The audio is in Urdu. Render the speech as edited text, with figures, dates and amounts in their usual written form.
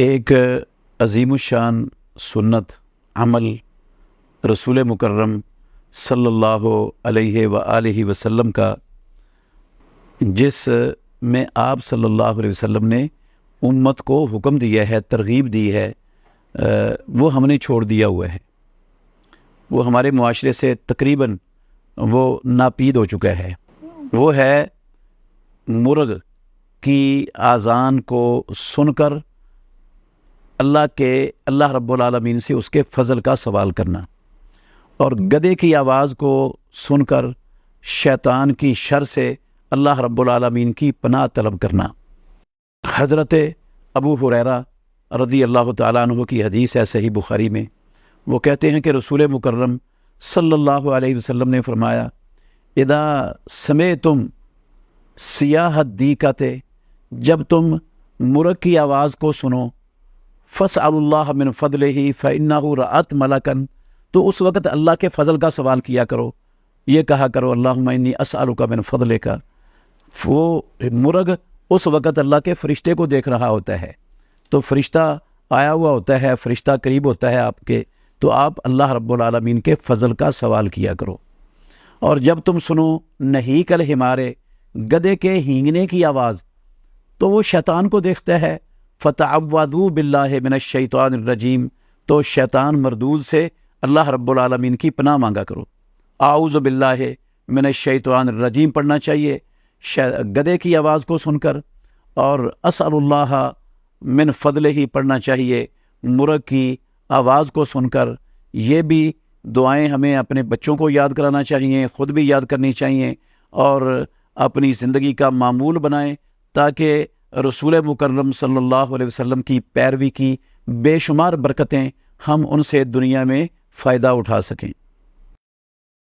ایک عظیم الشان سنت عمل رسول مکرم صلی اللہ علیہ وآلہ وسلم کا، جس میں آپ صلی اللہ علیہ وسلم نے امت کو حکم دیا ہے، ترغیب دی ہے، وہ ہم نے چھوڑ دیا ہوا ہے۔ وہ ہمارے معاشرے سے تقریباً وہ ناپید ہو چکا ہے۔ وہ ہے مرغ کی آذان کو سن کر اللہ رب العالمین سے اس کے فضل کا سوال کرنا، اور گدھے کی آواز کو سن کر شیطان کی شر سے اللہ رب العالمین کی پناہ طلب کرنا۔ حضرت ابو ہریرہ رضی اللہ تعالیٰ عنہ کی حدیث ہے صحیح بخاری میں، وہ کہتے ہیں کہ رسول مکرم صلی اللہ علیہ وسلم نے فرمایا، اذا سمعتم صیاح الدیکۃ، جب تم مرغ کی آواز کو سنو، فاسألوا اللہ من فضلہ فإنہ رأت ملکن، تو اس وقت اللہ کے فضل کا سوال کیا کرو، یہ کہا کرو اللہم انی اسألک من فضلک۔ وہ مرغ اس وقت اللہ کے فرشتے کو دیکھ رہا ہوتا ہے، تو فرشتہ آیا ہوا ہوتا ہے، فرشتہ قریب ہوتا ہے آپ کے، تو آپ اللہ رب العالمین کے فضل کا سوال کیا کرو۔ اور جب تم سنو نہیق الحمار، گدھے کے ہینگنے کی آواز، تو وہ شیطان کو دیکھتا ہے، فتعوذوا باللہ من الشیطان الرجیم، تو شیطان مردود سے اللہ رب العالمین کی پناہ مانگا کرو۔ اعوذ باللہ من الشیطان الرجیم پڑھنا چاہیے گدھے کی آواز کو سن کر، اور اسأل اللہ من فضلہ پڑھنا چاہیے مرغ کی آواز کو سن کر۔ یہ بھی دعائیں ہمیں اپنے بچوں کو یاد کرانا چاہیے، خود بھی یاد کرنی چاہیے، اور اپنی زندگی کا معمول بنائیں، تاکہ رسول مکرم صلی اللہ علیہ وسلم کی پیروی کی بے شمار برکتیں ہم ان سے دنیا میں فائدہ اٹھا سکیں۔